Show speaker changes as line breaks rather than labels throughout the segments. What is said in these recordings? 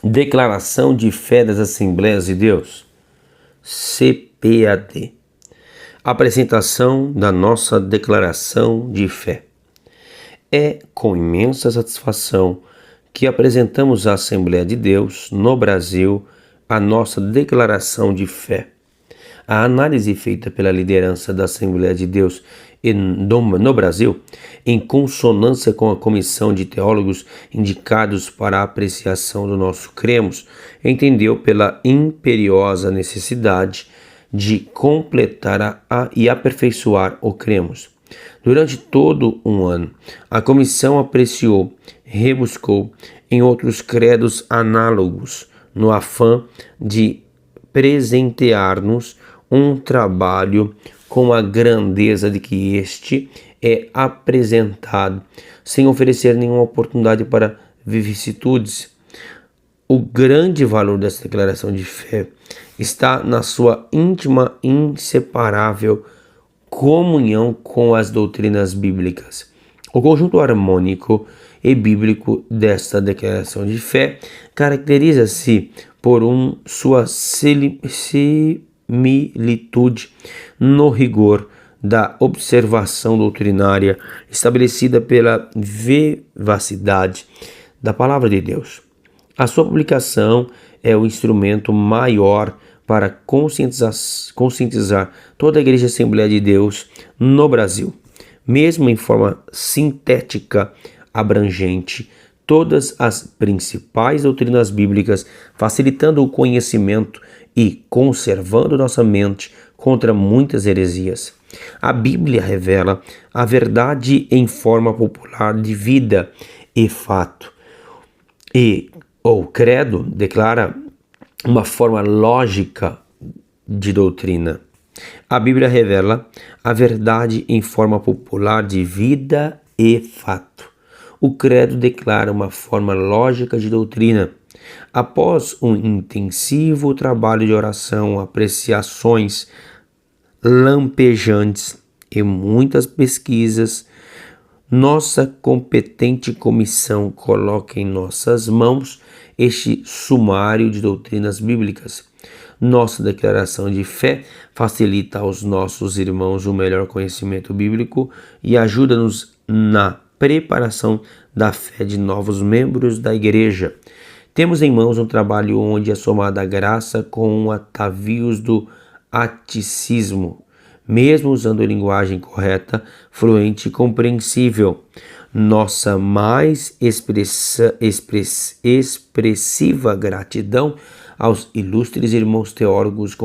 Declaração de Fé das Assembleias de Deus, CPAD. Apresentação da nossa declaração de fé. É com imensa satisfação que apresentamos à Assembleia de Deus, no Brasil, a nossa declaração de fé. A análise feita pela liderança da Assembleia de Deus no Brasil, em consonância com a comissão de teólogos indicados para a apreciação do nosso cremos, entendeu pela imperiosa necessidade de completar e aperfeiçoar o cremos. Durante todo um ano, a comissão apreciou, rebuscou em outros credos análogos, no afã de presentear-nos um trabalho com a grandeza de que este é apresentado, sem oferecer nenhuma oportunidade para vicissitudes. O grande valor dessa declaração de fé está na sua íntima e inseparável comunhão com as doutrinas bíblicas. O conjunto harmônico e bíblico desta declaração de fé caracteriza-se por sua similitude no rigor da observação doutrinária estabelecida pela vivacidade da Palavra de Deus. A sua publicação é o instrumento maior para conscientizar toda a Igreja Assembleia de Deus no Brasil, mesmo em forma sintética, abrangente, todas as principais doutrinas bíblicas, facilitando o conhecimento e conservando nossa mente contra muitas heresias. A Bíblia revela a verdade em forma popular de vida e fato, e o credo declara uma forma lógica de doutrina. A Bíblia revela a verdade em forma popular de vida e fato. O credo declara uma forma lógica de doutrina. Após um intensivo trabalho de oração, apreciações lampejantes e muitas pesquisas, nossa competente comissão coloca em nossas mãos este sumário de doutrinas bíblicas. Nossa declaração de fé facilita aos nossos irmãos o melhor conhecimento bíblico e ajuda-nos na preparação da fé de novos membros da igreja. Temos em mãos um trabalho onde é somada a graça com atavios do aticismo, mesmo usando a linguagem correta, fluente e compreensível. Nossa mais expressiva gratidão aos ilustres irmãos teólogos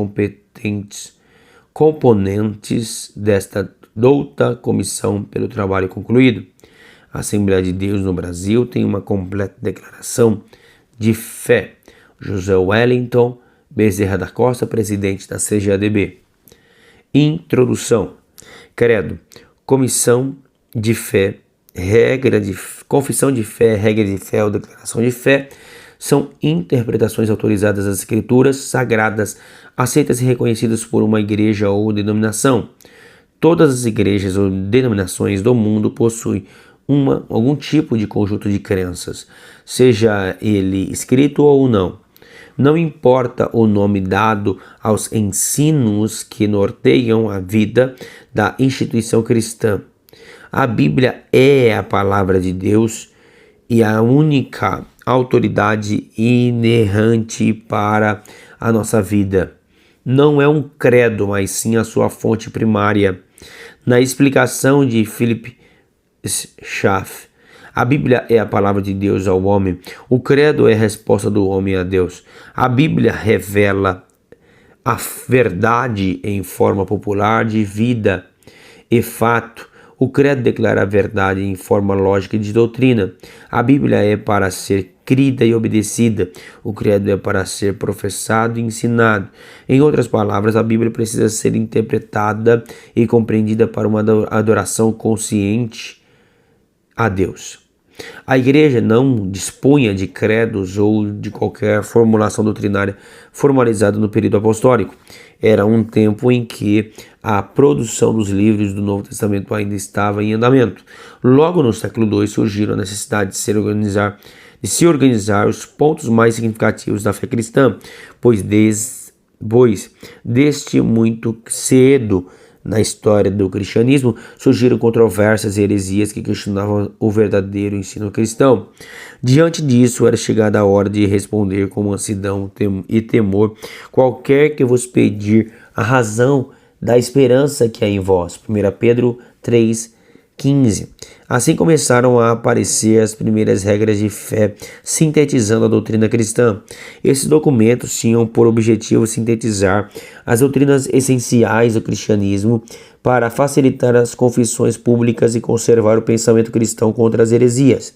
componentes desta douta comissão pelo trabalho concluído. A Assembleia de Deus no Brasil tem uma completa declaração de fé. José Wellington Bezerra da Costa, presidente da CGADB. Introdução. Credo. Comissão de fé, confissão de fé, regra de fé ou declaração de fé são interpretações autorizadas das Escrituras sagradas, aceitas e reconhecidas por uma igreja ou denominação. Todas as igrejas ou denominações do mundo possuem algum tipo de conjunto de crenças, seja ele escrito ou não. Não importa o nome dado aos ensinos que norteiam a vida da instituição cristã. A Bíblia é a palavra de Deus e a única autoridade inerrante para a nossa vida. Não é um credo, mas sim a sua fonte primária. Na explicação de Philip Schaff, a Bíblia é a palavra de Deus ao homem. O credo é a resposta do homem a Deus. A Bíblia revela a verdade em forma popular de vida e fato. O credo declara a verdade em forma lógica de doutrina. A Bíblia é para ser crida e obedecida. O credo é para ser professado e ensinado. Em outras palavras, a Bíblia precisa ser interpretada e compreendida para uma adoração consciente a Deus. A igreja não dispunha de credos ou de qualquer formulação doutrinária formalizada no período apostólico. Era um tempo em que a produção dos livros do Novo Testamento ainda estava em andamento. Logo no século II surgiu a necessidade de se organizar de se organizar os pontos mais significativos da fé cristã, pois desde muito cedo na história do cristianismo surgiram controvérsias e heresias que questionavam o verdadeiro ensino cristão. Diante disso, era chegada a hora de responder com mansidão e temor qualquer que vos pedir a razão da esperança que há em vós. 1 Pedro 3:15. Assim começaram a aparecer as primeiras regras de fé, sintetizando a doutrina cristã. Esses documentos tinham por objetivo sintetizar as doutrinas essenciais do cristianismo para facilitar as confissões públicas e conservar o pensamento cristão contra as heresias.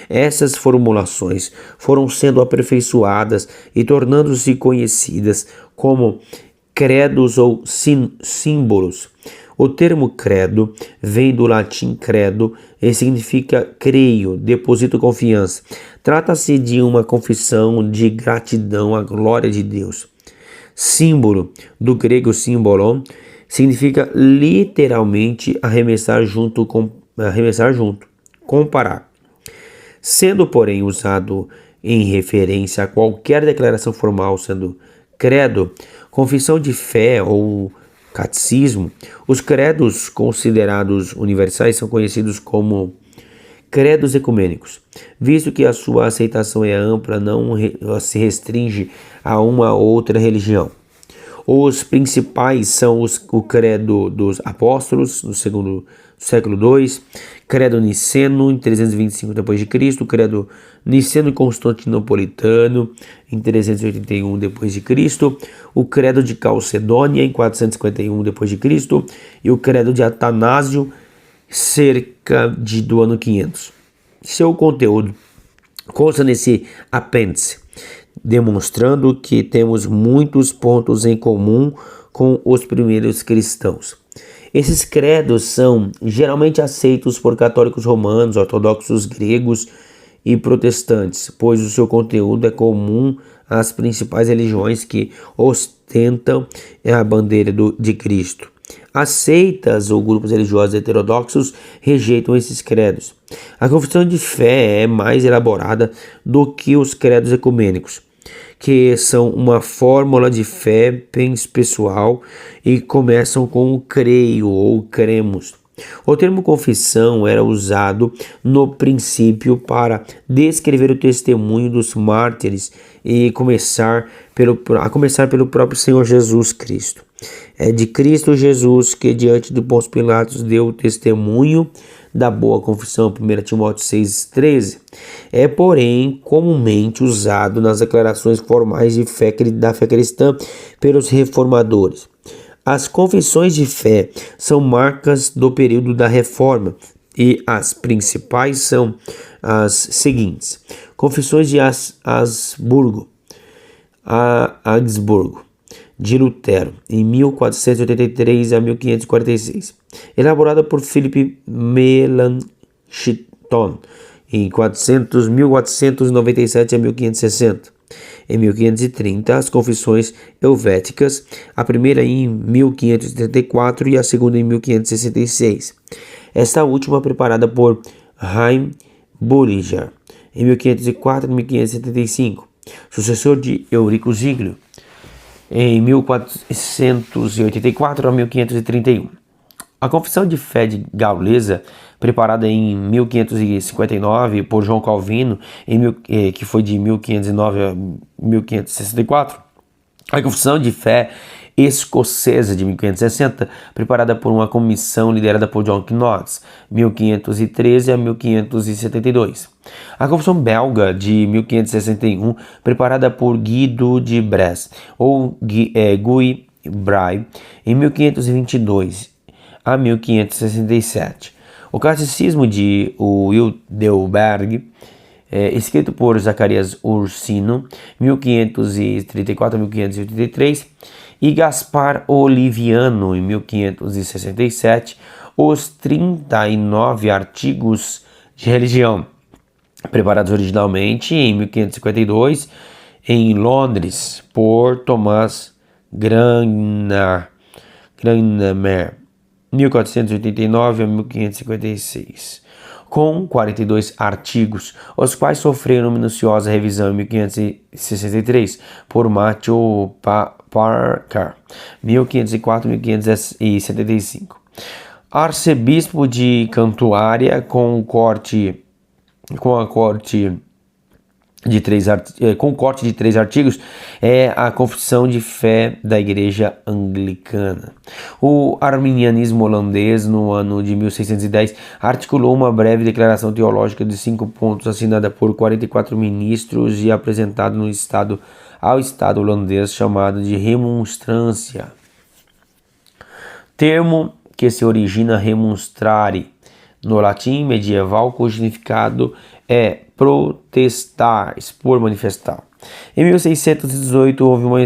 Essas formulações foram sendo aperfeiçoadas e tornando-se conhecidas como credos ou símbolos. O termo credo vem do latim credo e significa creio, deposito confiança. Trata-se de uma confissão de gratidão à glória de Deus. Símbolo, do grego symbolon, significa literalmente arremessar junto, comparar. Sendo, porém, usado em referência a qualquer declaração formal, sendo credo, confissão de fé ou catecismo, os credos considerados universais são conhecidos como credos ecumênicos, visto que a sua aceitação é ampla, não se restringe a uma outra religião. Os principais são o credo dos apóstolos, no século II, credo niceno, em 325 d.C., credo niceno constantinopolitano, em 381 d.C., o credo de Calcedônia, em 451 d.C., e o credo de Atanásio, cerca do ano 500. Seu conteúdo consta nesse apêndice, demonstrando que temos muitos pontos em comum com os primeiros cristãos. Esses credos são geralmente aceitos por católicos romanos, ortodoxos gregos e protestantes, pois o seu conteúdo é comum às principais religiões que ostentam a bandeira de Cristo. As seitas ou grupos religiosos heterodoxos rejeitam esses credos. A confissão de fé é mais elaborada do que os credos ecumênicos, que são uma fórmula de fé bem pessoal e começam com o creio ou cremos. O termo confissão era usado no princípio para descrever o testemunho dos mártires e a começar pelo próprio Senhor Jesus Cristo. É de Cristo Jesus que diante de Pôncio Pilatos deu o testemunho da boa confissão, 1 Timóteo 6,13. É, porém, comumente usado nas declarações formais de fé da fé cristã pelos reformadores. As confissões de fé são marcas do período da Reforma e as principais são as seguintes: Confissões de Augsburgo, de Lutero, em 1483 a 1546, elaborada por Philipp Melanchthon, em 1497 a 1560. Em 1530, as Confissões Helvéticas, a primeira em 1534 e a segunda em 1566. Esta última preparada por Chaim Bullinger, em 1504 e 1575, sucessor de Eurico Ziglio, em 1484 a 1531. A Confissão de Fé de Gaulesa, preparada em 1559 por João Calvino, que foi de 1509 a 1564. A Confissão de Fé Escocesa de 1560, preparada por uma comissão liderada por John Knox, 1513 a 1572. A Confissão Belga de 1561, preparada por Guido de Bresse, ou Guy Braille, em 1522 a 1567. O Catecismo de Heidelberg, escrito por Zacarias Ursino, 1534 a 1583, e Gaspar Oliviano, em 1567, os 39 artigos de religião, preparados originalmente em 1552 em Londres por Thomas Cranmer, 1489 a 1556. com 42 artigos, os quais sofreram minuciosa revisão em 1563 por Matthew Parker, 1504-1575. Arcebispo de Cantuária, com corte de 3 artigos, é a Confissão de Fé da Igreja Anglicana. O arminianismo holandês, no ano de 1610, articulou uma breve declaração teológica de 5 pontos, assinada por 44 ministros e apresentada ao Estado holandês, chamado de remonstrância. Termo que se origina remonstrare, no latim medieval, cujo significado é protestar, expor, manifestar. Em 1618 houve uma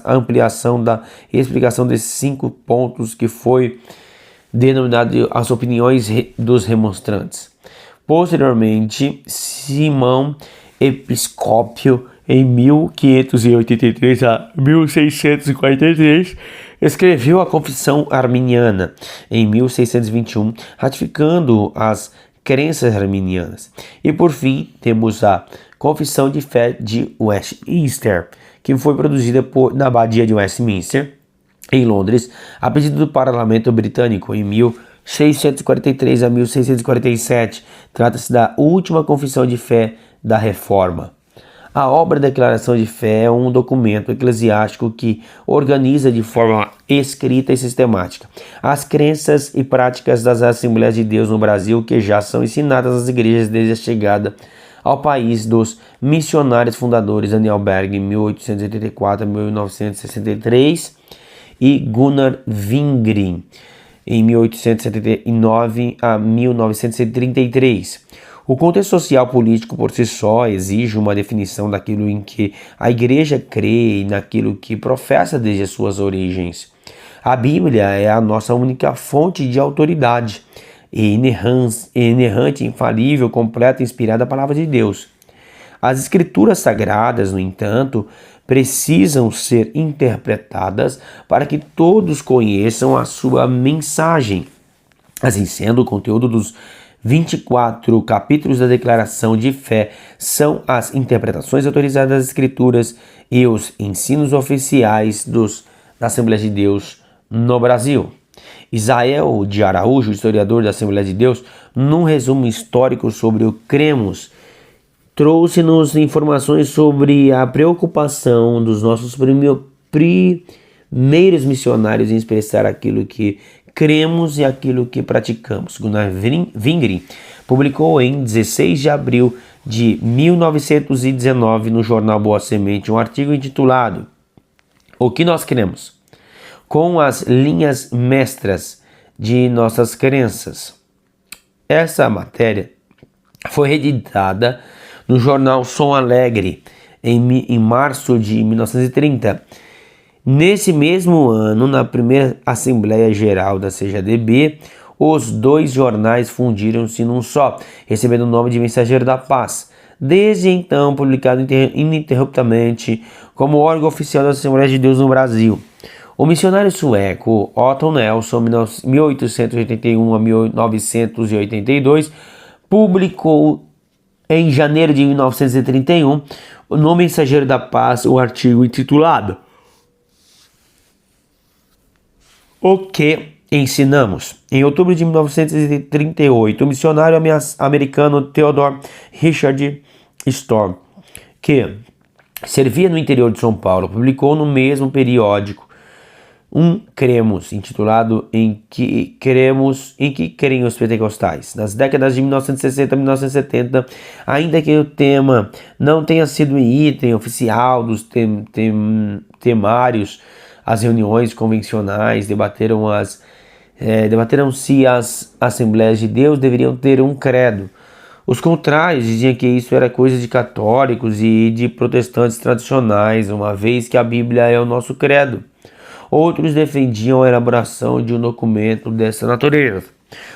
ampliação da explicação desses 5 pontos, que foi denominado as opiniões dos remonstrantes. Posteriormente, Simão Episcópio, em 1583 a 1643, escreveu a Confissão Arminiana em 1621, ratificando as crenças arminianas. E por fim, temos a Confissão de Fé de Westminster, que foi produzida na Abadia de Westminster, em Londres, a pedido do Parlamento Britânico, em 1643 a 1647. Trata-se da última confissão de fé da Reforma. A obra Declaração de Fé é um documento eclesiástico que organiza de forma escrita e sistemática as crenças e práticas das Assembleias de Deus no Brasil, que já são ensinadas nas igrejas desde a chegada ao país dos missionários fundadores Daniel Berg, em 1884 a 1963, e Gunnar Wingren, em 1879 a 1933. O contexto social político por si só exige uma definição daquilo em que a igreja crê e naquilo que professa desde as suas origens. A Bíblia é a nossa única fonte de autoridade e inerrante, infalível, completa e inspirada palavra de Deus. As escrituras sagradas, no entanto, precisam ser interpretadas para que todos conheçam a sua mensagem. Assim sendo, o conteúdo dos 24 capítulos da Declaração de Fé são as interpretações autorizadas das Escrituras e os ensinos oficiais da Assembleia de Deus no Brasil. Isael de Araújo, historiador da Assembleia de Deus, num resumo histórico sobre o cremos, trouxe-nos informações sobre a preocupação dos nossos primeiros missionários em expressar aquilo que cremos e aquilo que praticamos. Gunnar Wingren publicou em 16 de abril de 1919 no jornal Boa Semente um artigo intitulado O que nós cremos? Com as linhas mestras de nossas crenças. Essa matéria foi reeditada no jornal Som Alegre em março de 1930. Nesse mesmo ano, na primeira Assembleia Geral da CGDB, os 2 jornais fundiram-se num só, recebendo o nome de Mensageiro da Paz. Desde então, publicado ininterruptamente como órgão oficial da Assembleia de Deus no Brasil. O missionário sueco Otto Nelson, 1881 a 1982, publicou em janeiro de 1931, no Mensageiro da Paz, o artigo intitulado O que ensinamos? Em outubro de 1938, o missionário americano Theodore Richard Storm, que servia no interior de São Paulo, publicou no mesmo periódico cremos, intitulado Em que creem os pentecostais. Nas décadas de 1960 a 1970, ainda que o tema não tenha sido um item oficial dos temários, as reuniões convencionais debateram-se as Assembleias de Deus deveriam ter um credo. Os contrários diziam que isso era coisa de católicos e de protestantes tradicionais, uma vez que a Bíblia é o nosso credo. Outros defendiam a elaboração de um documento dessa natureza.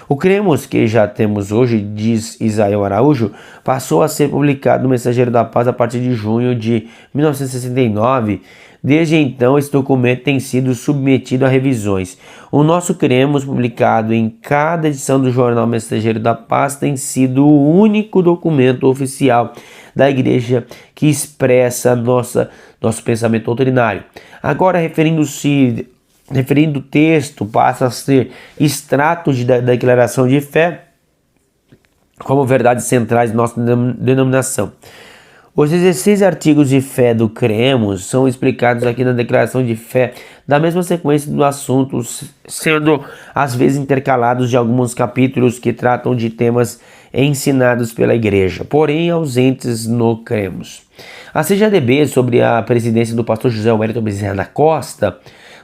O Cremos que já temos hoje, diz Isael Araújo, passou a ser publicado no Mensageiro da Paz a partir de junho de 1969. Desde então, esse documento tem sido submetido a revisões. O nosso Cremos, publicado em cada edição do jornal Mensageiro da Paz, tem sido o único documento oficial da Igreja que expressa nosso pensamento doutrinário. Agora, referindo o texto, passa a ser extratos da declaração de fé como verdades centrais de nossa denominação. Os 16 artigos de fé do Cremos são explicados aqui na declaração de fé da mesma sequência do assunto, sendo às vezes intercalados de alguns capítulos que tratam de temas ensinados pela igreja, porém ausentes no Cremos. A CJDB, sob a presidência do pastor José Wellington Bezerra da Costa,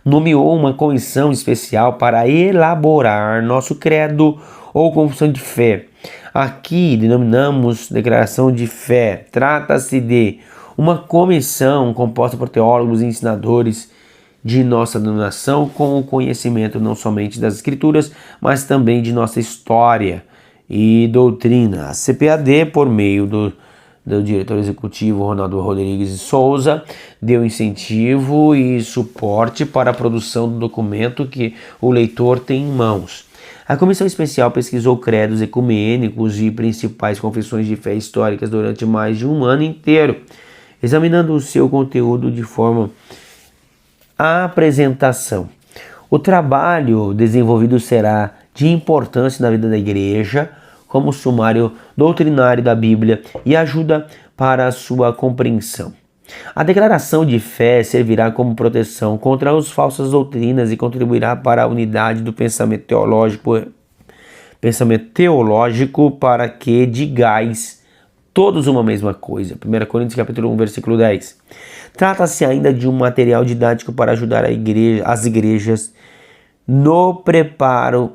nomeou uma comissão especial para elaborar nosso credo ou confissão de fé. Aqui denominamos declaração de fé. Trata-se de uma comissão composta por teólogos e ensinadores de nossa denominação com o conhecimento não somente das Escrituras, mas também de nossa história e doutrina. A CPAD, por meio do diretor executivo Ronaldo Rodrigues de Souza, deu incentivo e suporte para a produção do documento que o leitor tem em mãos. A comissão especial pesquisou credos ecumênicos e principais confissões de fé históricas durante mais de um ano inteiro, examinando o seu conteúdo de forma à apresentação. O trabalho desenvolvido será de importância na vida da igreja, como sumário doutrinário da Bíblia e ajuda para a sua compreensão. A declaração de fé servirá como proteção contra as falsas doutrinas e contribuirá para a unidade do pensamento teológico para que digais todos uma mesma coisa. 1 Coríntios capítulo 1, versículo 10. Trata-se ainda de um material didático para ajudar as igrejas no preparo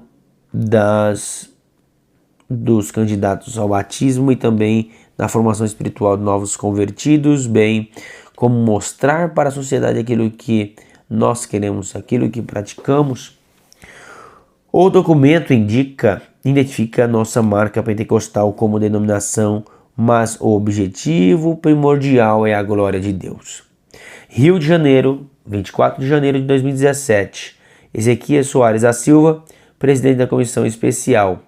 dos candidatos ao batismo e também na formação espiritual de novos convertidos, bem como mostrar para a sociedade aquilo que nós queremos, aquilo que praticamos. O documento identifica nossa marca pentecostal como denominação, mas o objetivo primordial é a glória de Deus. Rio de Janeiro, 24 de janeiro de 2017. Ezequias Soares da Silva, presidente da Comissão Especial.